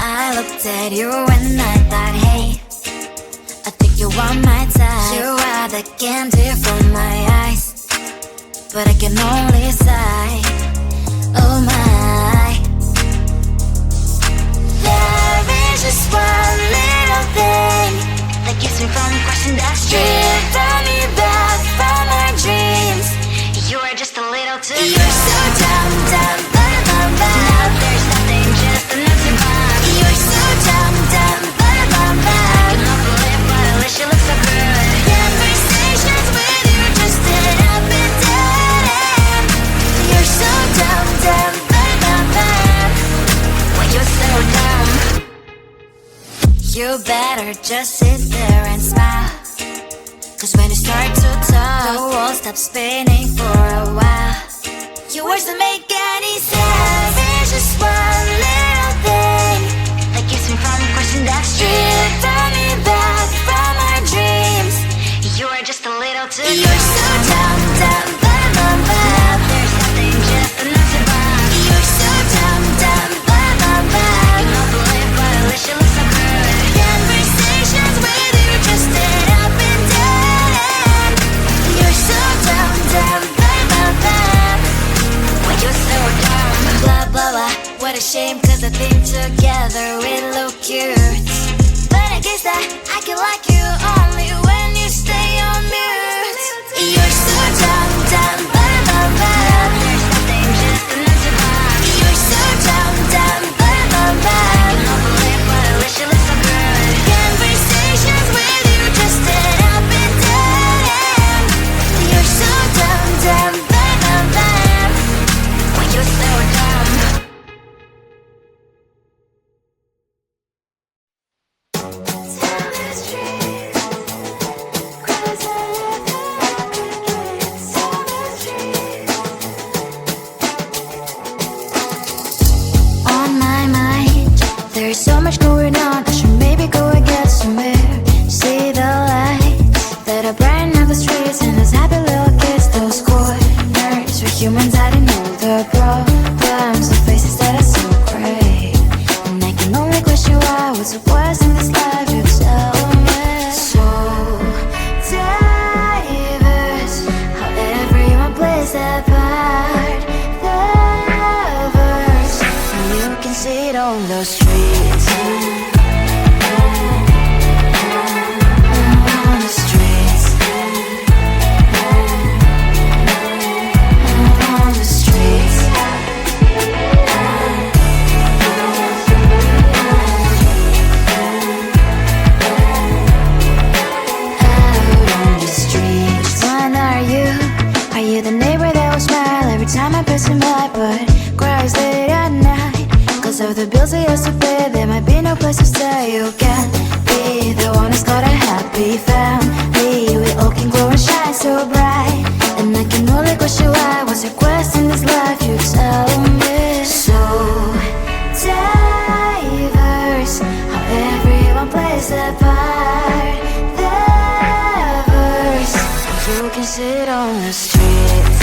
I looked at you and I thought, hey, I think you are my type. You are the candy from my eyes, but I can only sigh, oh my. There is just one little thing that keeps me from crossing that street. Drive me back from my dreams. You are just a little too good. You're so dumb, dumb, bum, bum. Now there's nothing, just enough to bomb. You're so dumb, dumb, bum, bum. I can believe, but at least you look so good. Conversations with you just end up in dead end. You're so dumb, dumb, bum, bum. When you're so dumb, you better just sit there and smile. Cause when you start to talk, the world stops spinning for a while. Your words don't make any sense. There's just one little thing that keeps me from crossing that street. Draw me back from our dreams. You are just a little too good. You're so dumb, dumb, bum, bum, bum. There's nothing, just enough to bomb. You're so dumb, dumb, bum, bum, bum. You don't believe, but at least you look so good. Conversations with you just end up in dead end. You're so dumb, dumb, bum, bum, bum. When you're so dumb, blah, blah, blah. What a shame, cause I think together we look cute. But I guess that I can like you only when you stay on mute. You're so dumb, dumb, bum, bum, bum. There's nothing, just enough to bomb. You're so dumb, dumb, bum, bum, bum. I can't believe, but at least you look so good. Conversations with you just end up in dead end. You're so dumb, dumb, bum, bum, bum. When you're so dumb. On my mind, there's so much going on. I should maybe go and get some air. See the lights that are brighten up the streets, and those happy little kids, those corners where humans hiding all the problems, the faces that are so great. And I can only question why, what's the worst in this life, you tell me. So diverse, how everyone plays their part. The verse, and you can see it on the streets. On the streets. On the streets. Out on the streets. Which one are you? Are you the neighbor that will smile every time I pass him by, but cries late at night? Cause of the bills I used to pay, there might be no place to stay. You can be the one who's got a happy family. We all can glow and shine so bright. And I can only question why, what's your quest in this life, you tell me. So diverse, how everyone plays their part. The verse, you can sit on the streets.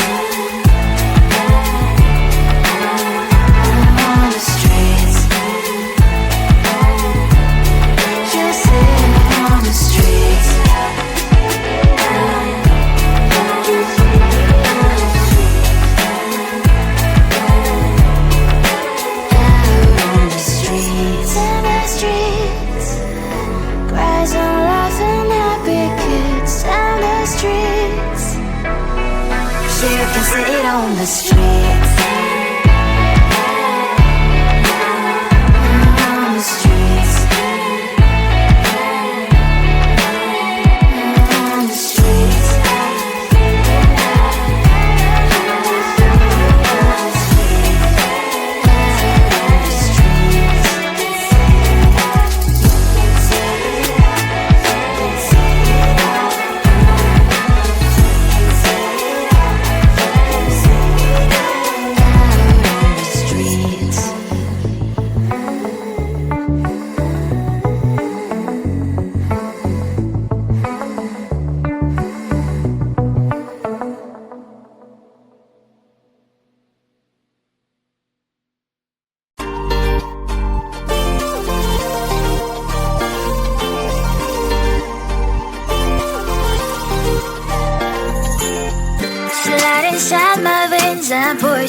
On the streets. You sit on the streets. Out on the streets. In the streets. Cries and laughing, happy kids. And the streets. You can sit on the streets. On the streets. On the streets.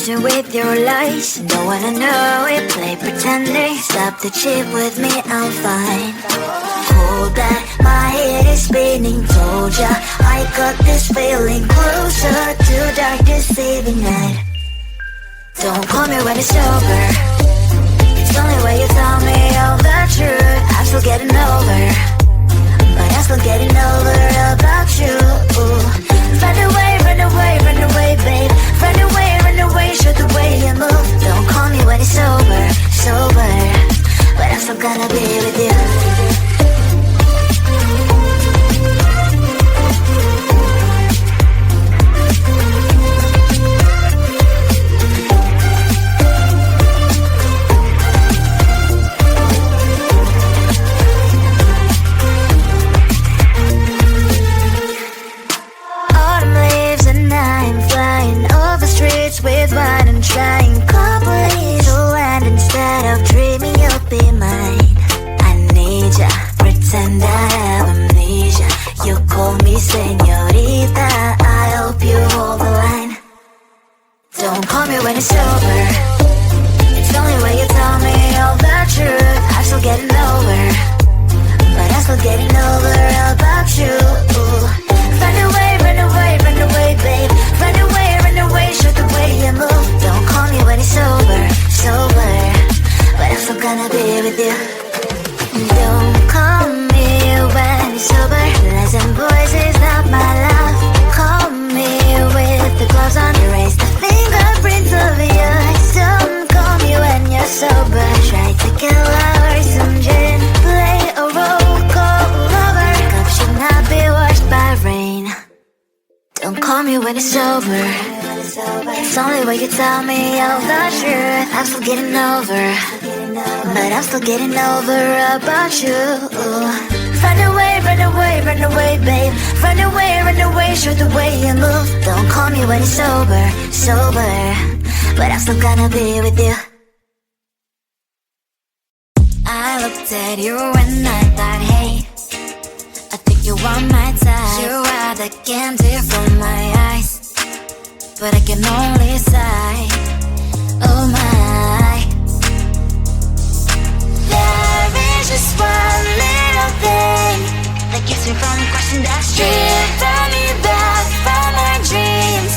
impatient with your lies. Don't wanna know it, play pretending. Stop the chip with me, I'm fine. Hold that, my head is spinning. Told ya, I got this feeling closer to dark deceiving night. Don't call me when it's over. It's the only way you tell me all the truth. I'm still getting over, but I'm still getting over about you. Run away, run away, run away, babe. Run away, show the way you move. Don't call me when it's over, sober, but I'm still gonna be with you. With wine and trying couples to land instead of dreaming you'll be mine. I need ya, pretend I have amnesia. You call me señorita, I hope you hold the line. Don't call me when it's over. It's the only way you tell me all the truth. I'm still getting over, but I'm still getting over about you. Run away, run away, run away, babe. Run away, show the way you move. Don't call me when it's over, sober, but I'm still gonna be with you. Don't call me when it's over. Listen, boys, is not my love. Call me with the gloves on. Erase the fingerprints of yours. Don't call me when you're sober. Try to get lower, some gin. Play a role called lover. Cup should not be washed by rain. Don't call me when it's over. It's the only way you tell me all the truth. I'm still getting over, but I'm still getting over about you. Run away, run away, run away, babe. Run away, show the way you move. Don't call me when it's sober, sober, but I'm still gonna be with you. I looked at you and I thought, hey, I think you are my type. You are the candy from my eyes, but I can only sigh, oh my. There is just one little thing that keeps me from crossing that street. Drive me back from my dreams.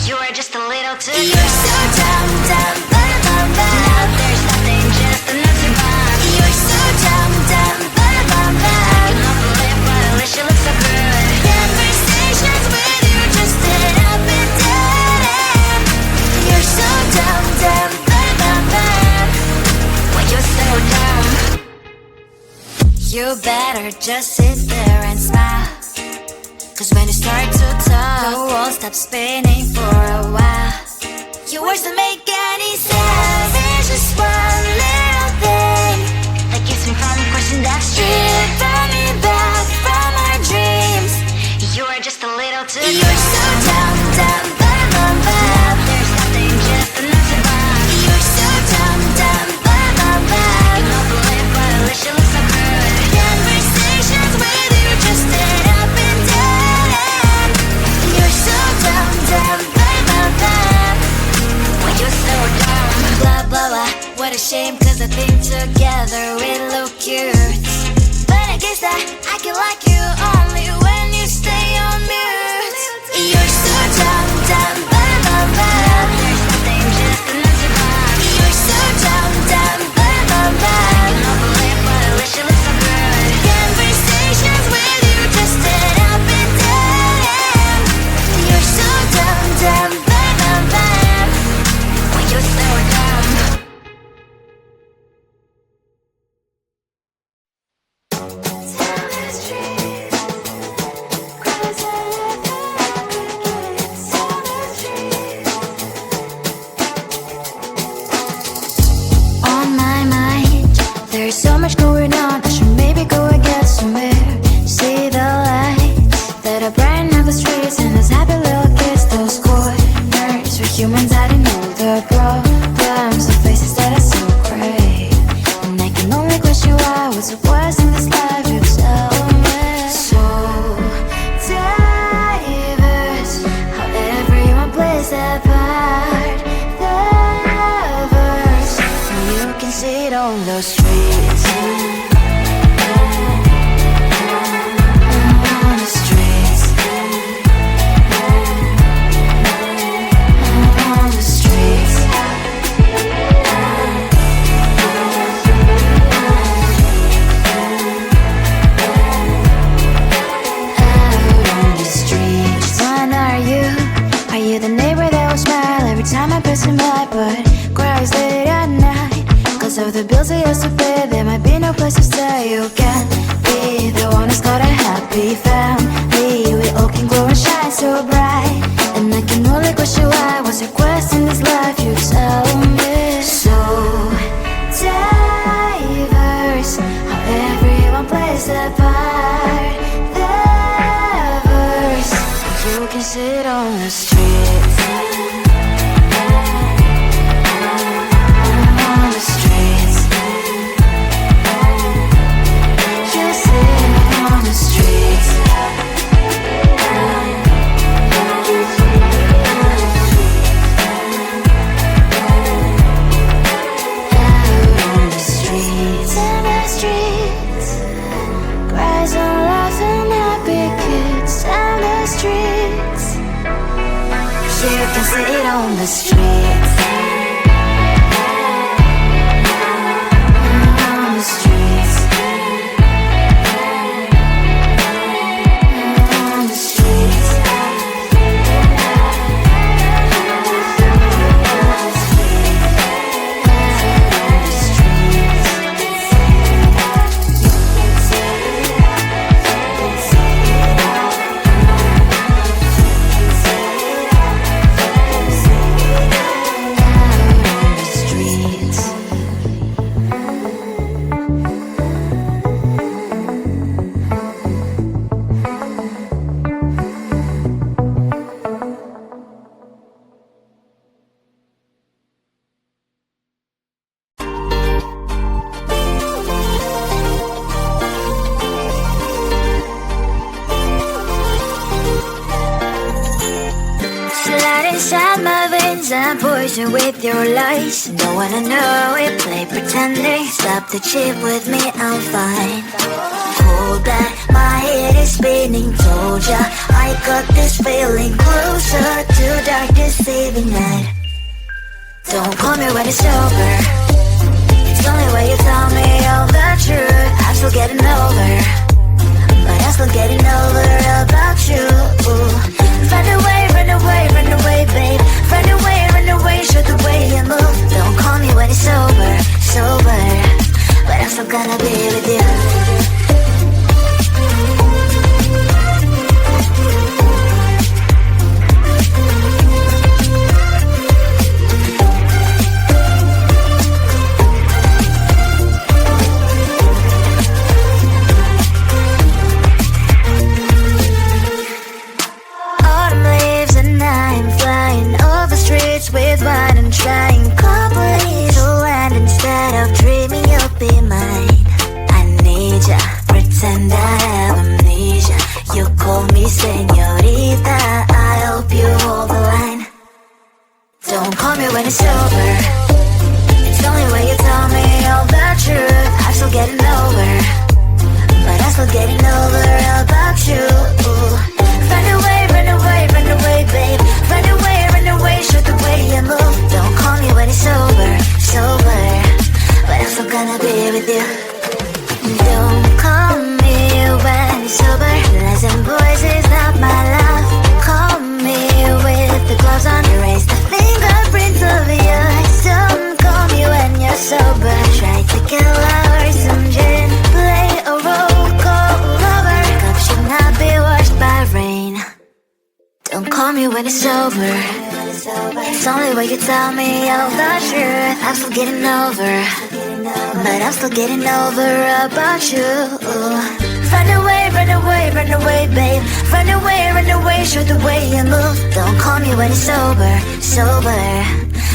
You are just a little too good. You're so dumb, dumb, but now there's nothing, just enough to bomb. You're so dumb, dumb, but I cannot believe but at least you look so good. Conversations with you just end up in dead. You're so dumb, dumb, but when you're so dumb, you better just sit there and smile. Cause when you start to talk, the world stops spinning for a while. Your words don't make any sense. There's just one little thing that keeps me from crossing that street. Draw me back from our dreams. You are just a little too good. You're so dumb, dumb, but there's nothing, just enough to bomb. You're so dumb, dumb, but I cannot believe but at least you look so good. Conversations with you just end up in dead end. You're so dumb, dumb, but when you're so dumb. Blah, blah, blah, what a shame, cause I think together we look cute. But I guess that I can like you only when you stay on mute. You're so dumb, dumb, but there's nothing, just enough to bomb. You're so dumb, dumb, but I cannot believe but at least you look so good. Conversations with you just end up in dead end. You're so dumb, dumb, but when you're so dumb. On my mind, there's so much going on. I should maybe go and get some air. See the lights that are brighten up the streets, and those happy little kids, those corners where humans hiding all the problems, the faces that are so gray. And I can only question why, what's the worst in this life, you tell me. So diverse, how everyone plays their part. on the streets. On the streets. On the streets. The neighbor that will smile every time I pass him by, but cries late at night. Cause of the bills he has to pay, there might be no place to stay. You can't be the one who's got a happy family. We all can glow and shine so bright, and I can only question why. What's your quest in this life? You tell me. So diverse, how everyone plays their part. Their verse, you can sit on the street. Sit on the streets. On the streets. On the streets. And poison with your lies. Don't wanna know it, play pretending. Stop the chip with me, I'm fine. Hold back, my head is spinning. Told ya, I got this feeling closer to dark deceiving night. Don't call me when it's over. It's only when you tell me all the truth. I'm still getting over, but I'm still getting over about you. Run away, run away, run away, babe. Run away, show the way you move. Don't call me when it's sober, but I'm still gonna be with you. With wine and trying companies to land instead of dreaming you'll be mine. I need ya, pretend I have amnesia. You call me señorita, I hope you hold the line. Don't call me when it's over. It's only when you tell me all the truth. I'm still getting over, but I'm still getting over about you. Run away, run away, run away, babe. Run away, show the way you move. Don't call me when it's sober, but I'm still gonna be with you. Don't call me when it's sober. Lies and boys is not my love. Call me with the gloves on. Erase the fingerprints of yours. Don't call me when you're sober. Try to get lower, some gin. Play a role, call lover. Cup should not be washed by rain. Don't call me when it's over. It's only when you tell me all the truth. I'm still getting over, but I'm still getting over about you. Run away, run away, run away, babe. Run away, show the way you move. Don't call me when it's sober,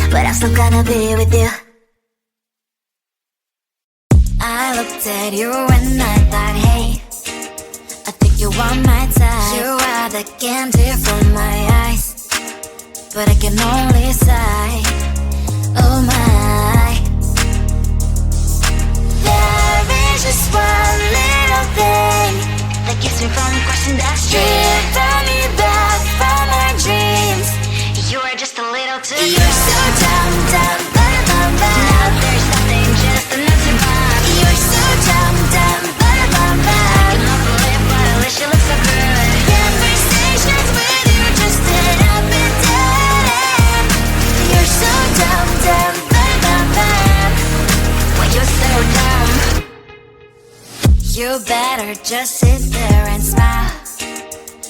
but I'm still gonna be with you. I looked at you and I thought, hey, I think you want my type. You are the candy from my eyes, but I can only sigh. Oh my, question that's driven me back from our dreams. You are just a little too close. You're so dumb, dumb, now there's nothing, just an empty bomb. You're so dumb, dumb, I can love the lip, but at least you look so good. Conversations with you just end up in dead end. You're so dumb, dumb, when you're so dumb. You better just sit there and smile,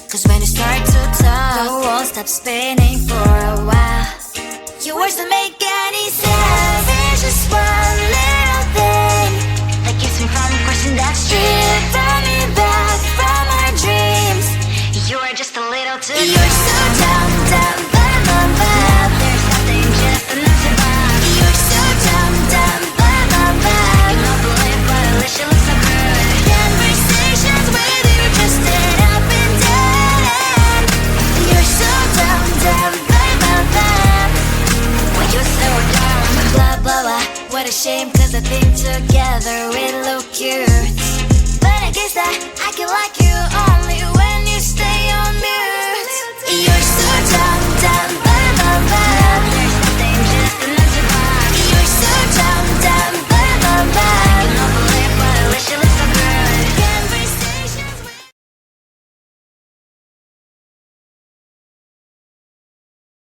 'cause when you start to talk, the world stops spinning for a while. Your words don't make any sense. There's just one little thing that keeps me from question that's driven me back from our dreams. You are just a little too close. You're so dumb, dumb, there's nothing, just an empty bomb. You're so dumb, dumb, you love the lip, but at least you look so good. Conversations with you just end up in dead end. You're so dumb, dumb, when you're so dumb. Blah, blah, blah, what a shame, 'cause I think together we look cute. But I guess that I can like you all